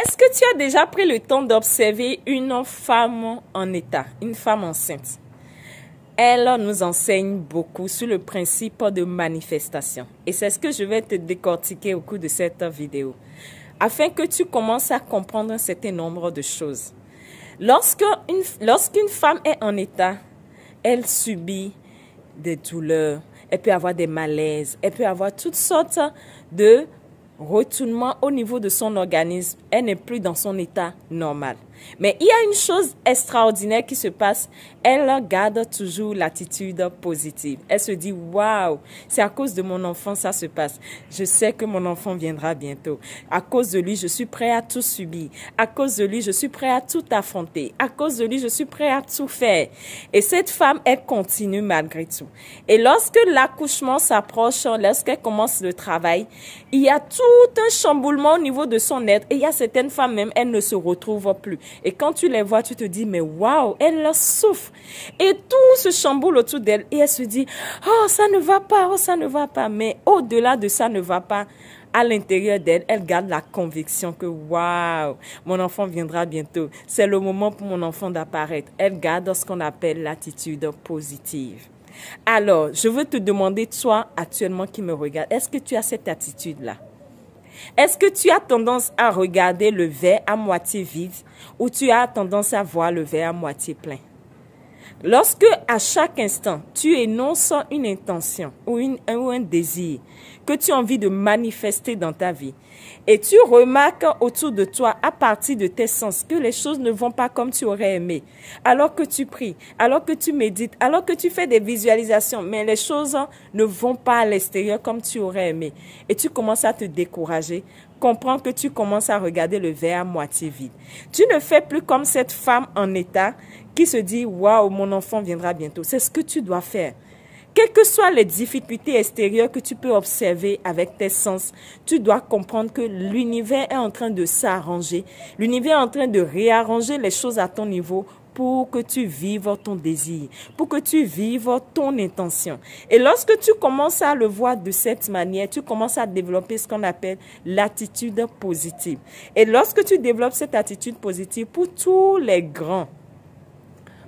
Est-ce que tu as déjà pris le temps d'observer une femme en état, une femme enceinte? Elle nous enseigne beaucoup sur le principe de manifestation. Et c'est ce que je vais te décortiquer au cours de cette vidéo, afin que tu commences à comprendre un certain nombre de choses. Lorsqu'une femme est en état, elle subit des douleurs, elle peut avoir des malaises, elle peut avoir toutes sortes de retournements au niveau de son organisme. Elle n'est plus dans son état normal. Mais il y a une chose extraordinaire qui se passe. Elle garde toujours l'attitude positive. Elle se dit, waouh, c'est à cause de mon enfant ça se passe. Je sais que mon enfant viendra bientôt. À cause de lui, je suis prêt à tout subir. À cause de lui, je suis prêt à tout affronter. À cause de lui, je suis prêt à tout faire. Et cette femme, elle continue malgré tout. Et lorsque l'accouchement s'approche, lorsqu'elle commence le travail, il y a tout un chamboulement au niveau de son être. Et il y a certaines femmes même, elles ne se retrouvent plus. Et quand tu les vois, tu te dis, mais waouh, elle souffre. Et tout se chamboule autour d'elle. Et elle se dit, oh, ça ne va pas, oh, ça ne va pas. Mais au-delà de ça ne va pas, à l'intérieur d'elle, elle garde la conviction que, waouh, mon enfant viendra bientôt. C'est le moment pour mon enfant d'apparaître. Elle garde ce qu'on appelle l'attitude positive. Alors, je veux te demander, toi, actuellement qui me regarde, est-ce que tu as cette attitude-là? Est-ce que tu as tendance à regarder le verre à moitié vide ou tu as tendance à voir le verre à moitié plein? Lorsque, à chaque instant, tu énonces une intention ou un désir que tu as envie de manifester dans ta vie et tu remarques autour de toi, à partir de tes sens, que les choses ne vont pas comme tu aurais aimé, alors que tu pries, alors que tu médites, alors que tu fais des visualisations, mais les choses ne vont pas à l'extérieur comme tu aurais aimé et tu commences à te décourager, comprends que tu commences à regarder le verre à moitié vide. Tu ne fais plus comme cette femme en état qui se dit « Waouh, mon enfant viendra bientôt ». C'est ce que tu dois faire. Quelles que soient les difficultés extérieures que tu peux observer avec tes sens, tu dois comprendre que l'univers est en train de s'arranger. L'univers est en train de réarranger les choses à ton niveau pour que tu vives ton désir, pour que tu vives ton intention. Et lorsque tu commences à le voir de cette manière, tu commences à développer ce qu'on appelle l'attitude positive. Et lorsque tu développes cette attitude positive pour tous les grands,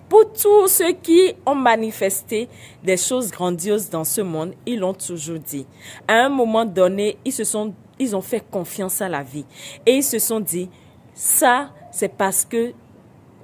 pour tous ceux qui ont manifesté des choses grandioses dans ce monde, ils l'ont toujours dit. À un moment donné, ils ont fait confiance à la vie. Et ils se sont dit, ça, c'est parce que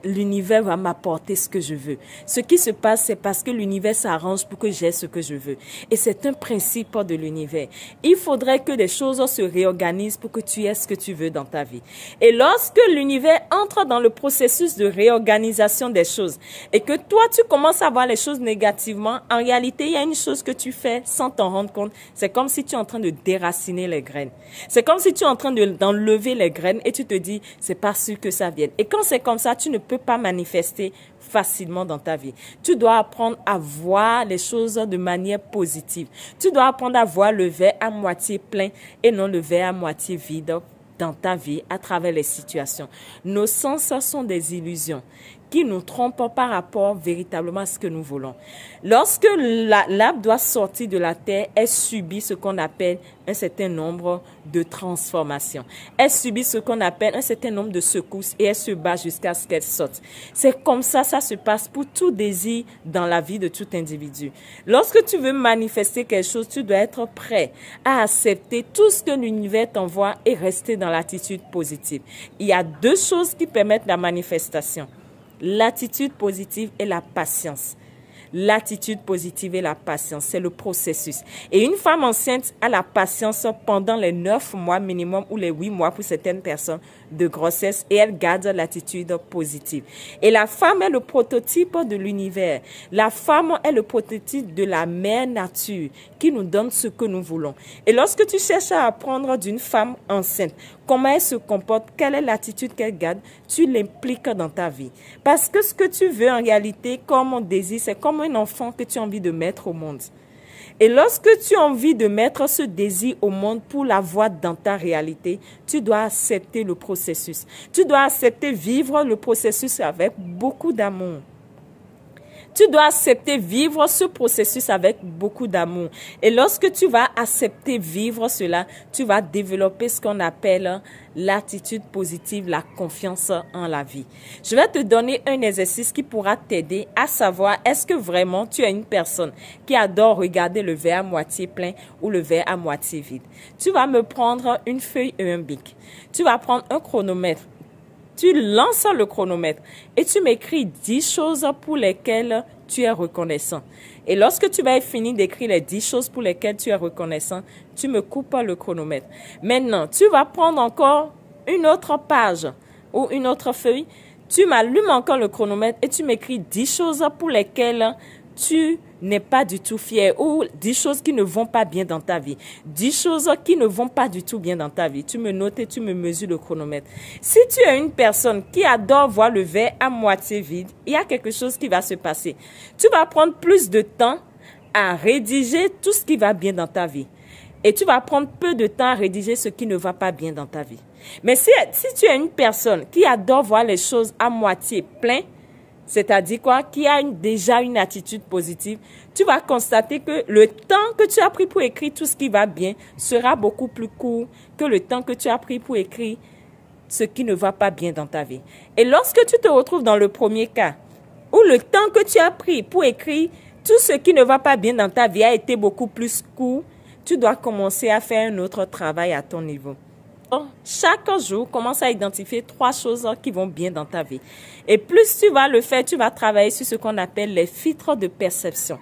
l'univers va m'apporter ce que je veux. Ce qui se passe, c'est parce que l'univers s'arrange pour que j'ai ce que je veux. Et c'est un principe de l'univers. Il faudrait que des choses se réorganisent pour que tu aies ce que tu veux dans ta vie. Et lorsque l'univers entre dans le processus de réorganisation des choses et que toi, tu commences à voir les choses négativement, en réalité, il y a une chose que tu fais sans t'en rendre compte. C'est comme si tu es en train de déraciner les graines. C'est comme si tu es en train d'enlever les graines et tu te dis, c'est pas sûr que ça vienne. Et quand c'est comme ça, tu ne peux pas manifester facilement dans ta vie. Tu dois apprendre à voir les choses de manière positive. Tu dois apprendre à voir le verre à moitié plein et non le verre à moitié vide dans ta vie à travers les situations. Nos sens sont des illusions qui nous trompent par rapport véritablement à ce que nous voulons. Lorsque l'arbre doit sortir de la terre, elle subit ce qu'on appelle un certain nombre de transformations. Elle subit ce qu'on appelle un certain nombre de secousses et elle se bat jusqu'à ce qu'elle sorte. C'est comme ça se passe pour tout désir dans la vie de tout individu. Lorsque tu veux manifester quelque chose, tu dois être prêt à accepter tout ce que l'univers t'envoie et rester dans l'attitude positive. Il y a deux choses qui permettent la manifestation. L'attitude positive et la patience. L'attitude positive et la patience, c'est le processus. Et une femme enceinte a la patience pendant les 9 mois minimum ou les 8 mois pour certaines personnes de grossesse et elle garde l'attitude positive. Et la femme est le prototype de l'univers. La femme est le prototype de la mère nature qui nous donne ce que nous voulons. Et lorsque tu cherches à apprendre d'une femme enceinte, comment elle se comporte, quelle est l'attitude qu'elle garde, tu l'impliques dans ta vie. Parce que ce que tu veux en réalité, comme on désire, c'est comme un enfant que tu as envie de mettre au monde. Et lorsque tu as envie de mettre ce désir au monde pour l'avoir dans ta réalité, tu dois accepter le processus. Tu dois accepter vivre le processus avec beaucoup d'amour. Tu dois accepter vivre ce processus avec beaucoup d'amour. Et lorsque tu vas accepter vivre cela, tu vas développer ce qu'on appelle l'attitude positive, la confiance en la vie. Je vais te donner un exercice qui pourra t'aider à savoir est-ce que vraiment tu es une personne qui adore regarder le verre à moitié plein ou le verre à moitié vide. Tu vas me prendre une feuille et un bic. Tu vas prendre un chronomètre. Tu lances le chronomètre et tu m'écris 10 choses pour lesquelles tu es reconnaissant. Et lorsque tu vas finir d'écrire les 10 choses pour lesquelles tu es reconnaissant, tu me coupes le chronomètre. Maintenant, tu vas prendre encore une autre page ou une autre feuille. Tu m'allumes encore le chronomètre et tu m'écris 10 choses pour lesquelles tu n'es pas du tout fier ou 10 choses qui ne vont pas bien dans ta vie. 10 choses qui ne vont pas du tout bien dans ta vie. Tu me notes et tu me mesures le chronomètre. Si tu es une personne qui adore voir le verre à moitié vide, il y a quelque chose qui va se passer. Tu vas prendre plus de temps à rédiger tout ce qui va bien dans ta vie. Et tu vas prendre peu de temps à rédiger ce qui ne va pas bien dans ta vie. Mais si tu es une personne qui adore voir les choses à moitié plein, c'est-à-dire quoi, qui a déjà une attitude positive, tu vas constater que le temps que tu as pris pour écrire tout ce qui va bien sera beaucoup plus court que le temps que tu as pris pour écrire ce qui ne va pas bien dans ta vie. Et lorsque tu te retrouves dans le premier cas, où le temps que tu as pris pour écrire tout ce qui ne va pas bien dans ta vie a été beaucoup plus court, tu dois commencer à faire un autre travail à ton niveau. Chaque jour, commence à identifier 3 choses qui vont bien dans ta vie. Et plus tu vas le faire, tu vas travailler sur ce qu'on appelle les filtres de perception.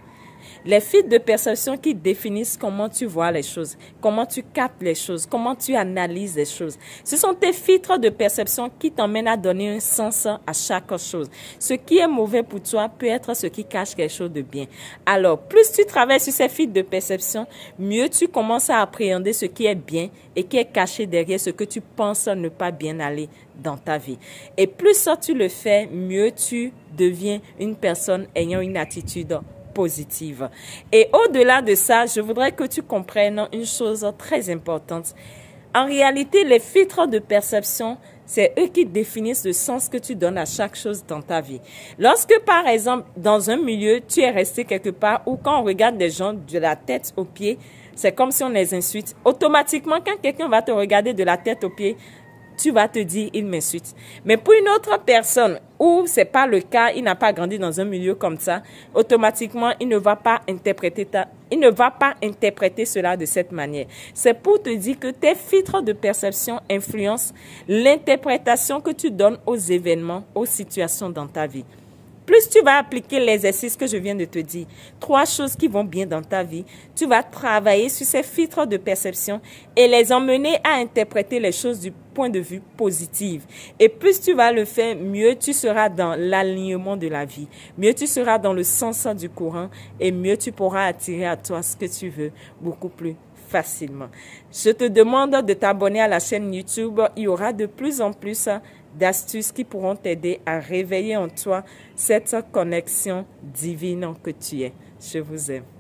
Les filtres de perception qui définissent comment tu vois les choses, comment tu captes les choses, comment tu analyses les choses. Ce sont tes filtres de perception qui t'emmènent à donner un sens à chaque chose. Ce qui est mauvais pour toi peut être ce qui cache quelque chose de bien. Alors, plus tu travailles sur ces filtres de perception, mieux tu commences à appréhender ce qui est bien et qui est caché derrière ce que tu penses ne pas bien aller dans ta vie. Et plus ça tu le fais, mieux tu deviens une personne ayant une attitude positive. Et au-delà de ça, je voudrais que tu comprennes une chose très importante. En réalité, les filtres de perception, c'est eux qui définissent le sens que tu donnes à chaque chose dans ta vie. Lorsque, par exemple, dans un milieu, tu es resté quelque part ou quand on regarde des gens de la tête aux pieds, c'est comme si on les insulte. Automatiquement, quand quelqu'un va te regarder de la tête aux pieds, tu vas te dire, il m'insulte. Mais pour une autre personne où c'est pas le cas, il n'a pas grandi dans un milieu comme ça, automatiquement, il ne va pas interpréter cela de cette manière. C'est pour te dire que tes filtres de perception influencent l'interprétation que tu donnes aux événements, aux situations dans ta vie. Plus tu vas appliquer l'exercice que je viens de te dire, 3 choses qui vont bien dans ta vie, tu vas travailler sur ces filtres de perception et les emmener à interpréter les choses du point de vue positif. Et plus tu vas le faire, mieux tu seras dans l'alignement de la vie, mieux tu seras dans le sens du courant et mieux tu pourras attirer à toi ce que tu veux beaucoup plus facilement. Je te demande de t'abonner à la chaîne YouTube. Il y aura de plus en plus d'astuces qui pourront t'aider à réveiller en toi cette connexion divine que tu es. Je vous aime.